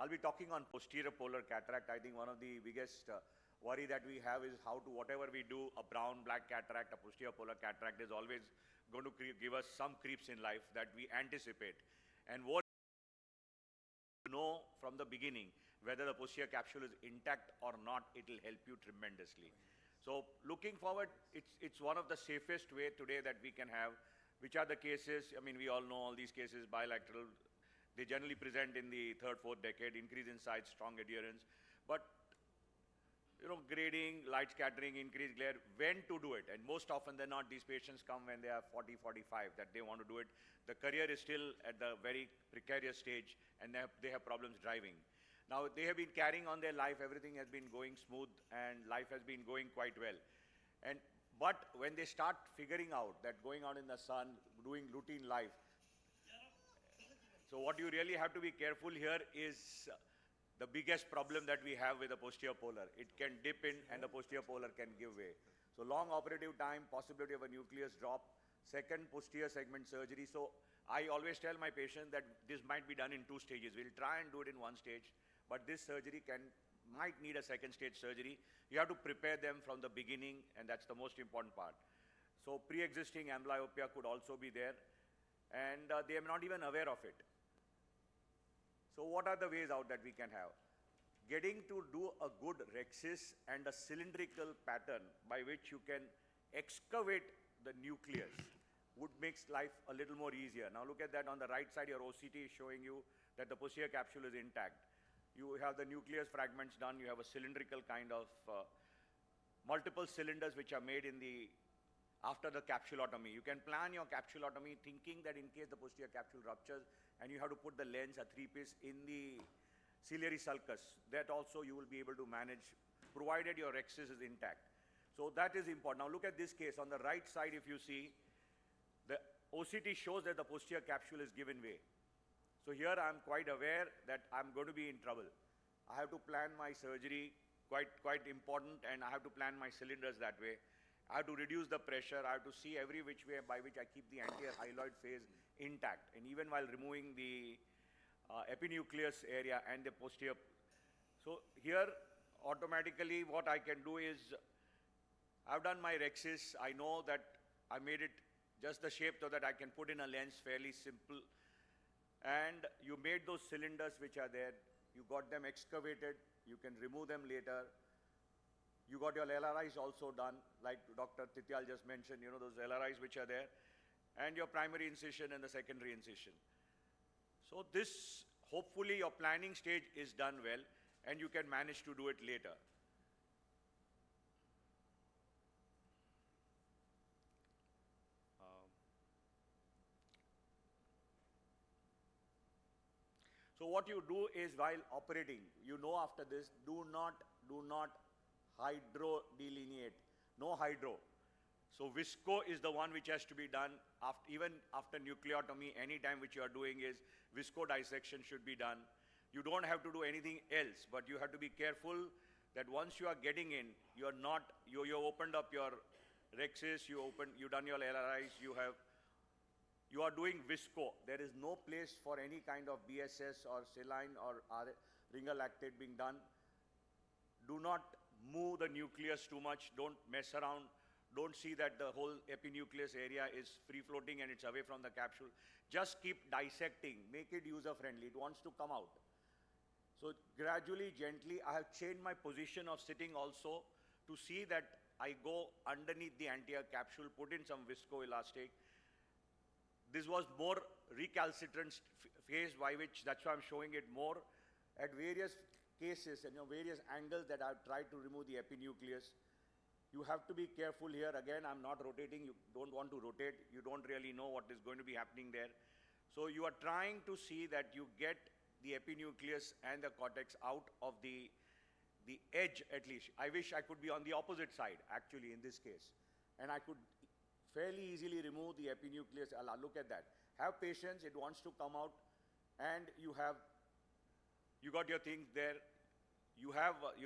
I'll be talking on posterior polar cataract. I think one of the biggest worry that we have is how to, whatever we do, a brown, black cataract, a posterior polar cataract is always going to give us some creeps in life that we anticipate. And what know from the beginning whether the posterior capsule is intact or not, it will help you tremendously. So looking forward, it's one of the safest way today that we can have. Which are the cases? I mean, we all know all these cases, bilateral. They generally present in the third, fourth decade, increase in size, strong adherence. But grading, light scattering, increased glare, when to do it. And most often than not, these patients come when they are 40, 45, that they want to do it. The career is still at the very precarious stage, and they have problems driving. Now, they have been carrying on their life, everything has been going smooth, and life has been going quite well. But when they start figuring out that going out in the sun, doing routine life, so what you really have to be careful here is the biggest problem that we have with the posterior polar. It can dip in and the posterior polar can give way. So long operative time, possibility of a nucleus drop, second posterior segment surgery. So I always tell my patients that this might be done in 2 stages. We'll try and do it in 1 stage, but this surgery might need a 2nd stage surgery. You have to prepare them from the beginning, and that's the most important part. So pre-existing amblyopia could also be there, and they are not even aware of it. So what are the ways out that we can have? Getting to do a good rhexis and a cylindrical pattern by which you can excavate the nucleus would make life a little more easier. Now look at that on the right side, your OCT is showing you that the posterior capsule is intact. You have the nucleus fragments done, you have a cylindrical kind of multiple cylinders which are made after the capsulotomy. You can plan your capsulotomy thinking that in case the posterior capsule ruptures and you have to put the lens, a 3-piece, in the ciliary sulcus, that also you will be able to manage provided your rhexis is intact. So that is important. Now look at this case. On the right side, if you see, the OCT shows that the posterior capsule is given way. So here I am quite aware that I am going to be in trouble. I have to plan my surgery, quite important, and I have to plan my cylinders that way. I have to reduce the pressure. I have to see every which way by which I keep the anterior hyaloid phase intact. And even while removing the epinucleus area and the posterior. So here, automatically what I can do is, I've done my rhexis. I know that I made it just the shape so that I can put in a lens, fairly simple. And you made those cylinders which are there. You got them excavated. You can remove them later. You got your LRIs also done, like Dr. Tityal just mentioned, those LRIs which are there, and your primary incision and the secondary incision. So this, hopefully your planning stage is done well, and you can manage to do it later. So what you do is while operating, after this, do not hydro-delineate, no hydro. So visco is the one which has to be done even after nucleotomy. Any time which you are doing is visco dissection should be done. You don't have to do anything else, but you have to be careful that once you are getting in, you opened up your rhexis, you done your LRIs, you are doing visco. There is no place for any kind of BSS or saline or ringer lactate being done. Do not move the nucleus too much. Don't mess around. Don't see that the whole epinucleus area is free floating and it's away from the capsule. Just keep dissecting. Make it user friendly. It wants to come out. So gradually, gently, I have changed my position of sitting also to see that I go underneath the anterior capsule, put in some viscoelastic. This was more recalcitrant phase by which, that's why I'm showing it more at various cases and various angles that I've tried to remove the epinucleus. You have to be careful here. Again, I'm not rotating. You don't want to rotate. You don't really know what is going to be happening there. So you are trying to see that you get the epinucleus and the cortex out of the edge at least. I wish I could be on the opposite side, actually, in this case. And I could fairly easily remove the epinucleus. Look at that. Have patience. It wants to come out. And you got your things there. You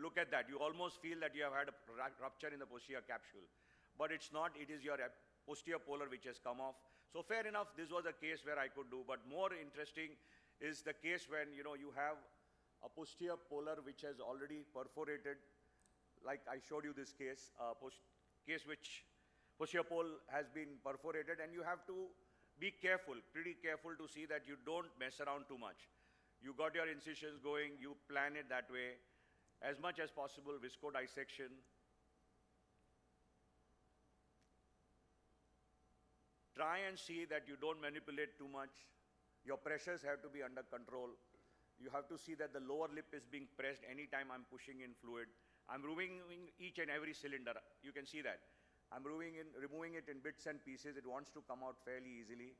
look at that. You almost feel that you have had a rupture in the posterior capsule. But it's not. It is your posterior polar which has come off. So fair enough, this was a case where I could do. But more interesting is the case when, you have a posterior polar which has already perforated, like I showed you this case, case which posterior pole has been perforated, and you have to be careful, pretty careful to see that you don't mess around too much. You got your incisions going, you plan it that way. As much as possible, viscodissection. Try and see that you don't manipulate too much. Your pressures have to be under control. You have to see that the lower lip is being pressed anytime I'm pushing in fluid. I'm removing each and every cylinder. You can see that. I'm removing it in bits and pieces. It wants to come out fairly easily.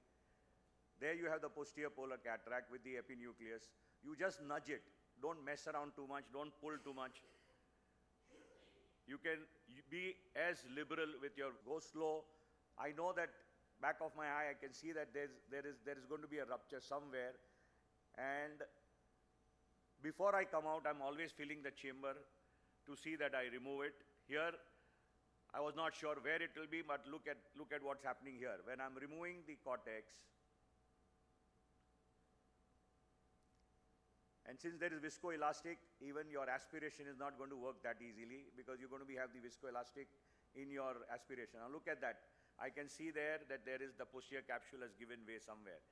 There you have the posterior polar cataract with the epinucleus. You just nudge it. Don't mess around too much. Don't pull too much. You can be as liberal with your, go slow. I know that back of my eye, I can see that there is going to be a rupture somewhere. And before I come out, I'm always feeling the chamber to see that I remove it. Here, I was not sure where it will be, but look at what's happening here. When I'm removing the cortex, and since there is viscoelastic, even your aspiration is not going to work that easily because you're going to have the viscoelastic in your aspiration. Now look at that. I can see there that there is the posterior capsule has given way somewhere.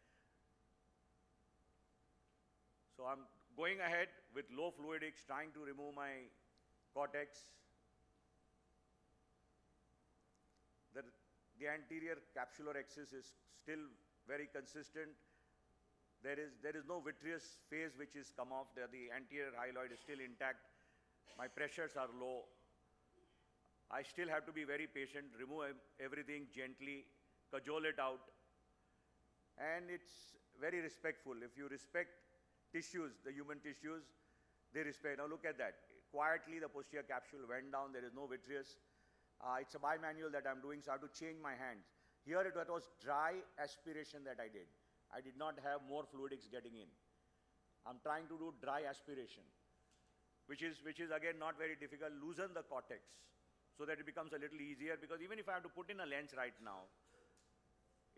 So I'm going ahead with low fluidics, trying to remove my cortex. The anterior capsular axis is still very consistent. There is no vitreous phase which is come off. The anterior hyaloid is still intact. My pressures are low. I still have to be very patient, remove everything gently, cajole it out. And it's very respectful. If you respect tissues, the human tissues, they respect. Now look at that. Quietly the posterior capsule went down. There is no vitreous. It's a bimanual that I'm doing, so I have to change my hands. Here it was dry aspiration that I did. I did not have more fluidics getting in. I'm trying to do dry aspiration, which is again not very difficult. Loosen the cortex so that it becomes a little easier, because even if I have to put in a lens right now,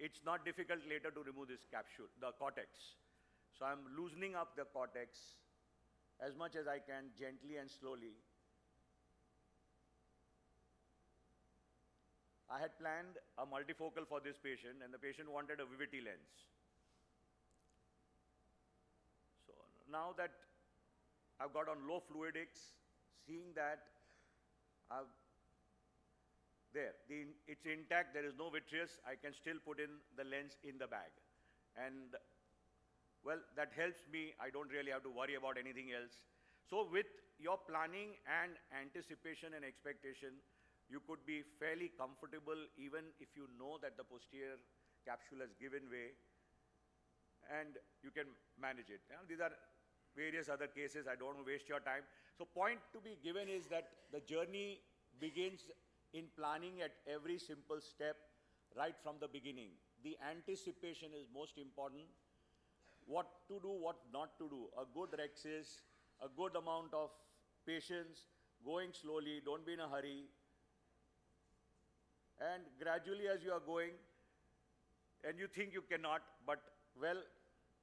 it's not difficult later to remove this capsule, the cortex. So I'm loosening up the cortex as much as I can, gently and slowly. I had planned a multifocal for this patient, and the patient wanted a Vivity lens. So now that I've got on low fluidics, seeing that it's intact, there is no vitreous, I can still put in the lens in the bag. And well, that helps me. I don't really have to worry about anything else. So with your planning and anticipation and expectation, you could be fairly comfortable even if you know that the posterior capsule has given way, and you can manage it. Now, these are various other cases. I don't want to waste your time. So point to be given is that the journey begins in planning at every simple step right from the beginning. The anticipation is most important. What to do, what not to do. A good rhexis, a good amount of patience, going slowly, don't be in a hurry. And gradually as you are going, and you think you cannot, but well,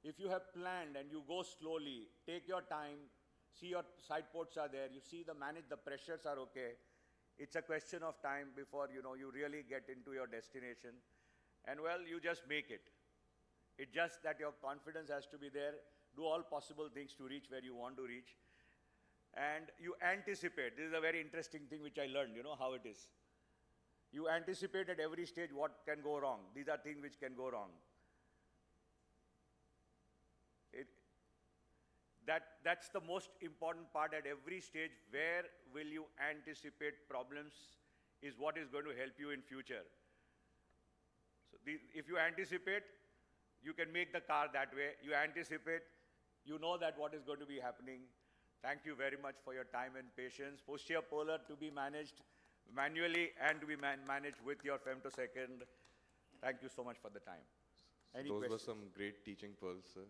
if you have planned and you go slowly, take your time, see your side ports are there, you see the pressures are okay. It's a question of time before you really get into your destination. And well, you just make it. It's just that your confidence has to be there. Do all possible things to reach where you want to reach. And you anticipate. This is a very interesting thing which I learned, how it is. You anticipate at every stage what can go wrong. These are things which can go wrong. That's the most important part at every stage. Where will you anticipate problems is what is going to help you in future. So if you anticipate, you can make the car that way. You anticipate, you know that what is going to be happening. Thank you very much for your time and patience. Posterior polar to be managed manually and to be managed with your femtosecond. Thank you so much for the time. Any Those questions? were some great teaching pearls, sir.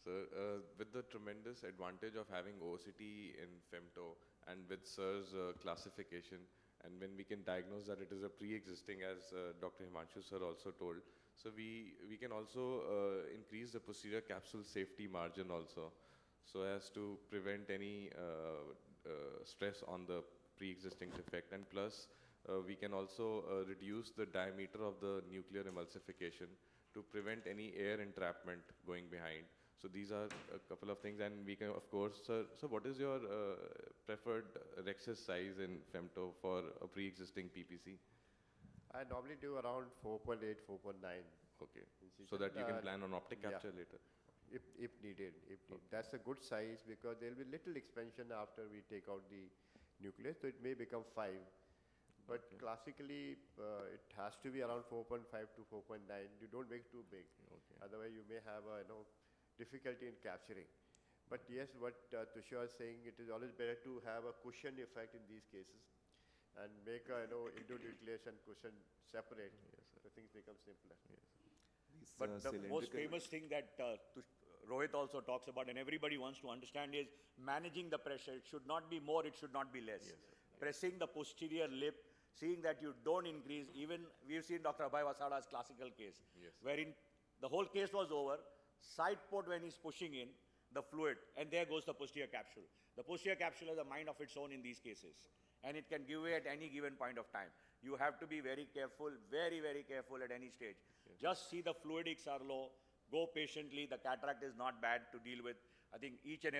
Sir, with the tremendous advantage of having OCT in femto and with sir's classification, and when we can diagnose that it is a pre-existing, as Dr. Himanshu sir also told, so we can also increase the posterior capsule safety margin also. so as to prevent any stress on the pre-existing defect. And plus, we can also reduce the diameter of the nuclear emulsification to prevent any air entrapment going behind. So these are a couple of things, and we can, of course, sir. So what is your preferred Rexis size in Femto for a pre-existing PPC? I normally do around 4.8, 4.9. Okay, so that you can plan on optic yeah. capture later. If needed, That's a good size because there will be little expansion after we take out the nucleus, so it may become 5. But classically, it has to be around 4.5 to 4.9. You don't make it too big. Okay. Otherwise, you may have a difficulty in capturing. But yes, what Tushar is saying, it is always better to have a cushion effect in these cases and make a endonucleus and cushion separate. So things become simpler. But the most famous thing that Rohit also talks about and everybody wants to understand is managing the pressure. It should not be more, it should not be less. Pressing the posterior lip, seeing that you don't increase. Even we've seen Dr. Abhay Wasada's classical case, wherein the whole case was over, side port when he's pushing in the fluid, and there goes the posterior capsule. The posterior capsule has a mind of its own in these cases, and it can give way at any given point of time. You have to be very careful, very, very careful at any stage. Just see the fluidics are low, go patiently, the cataract is not bad to deal with. I think each and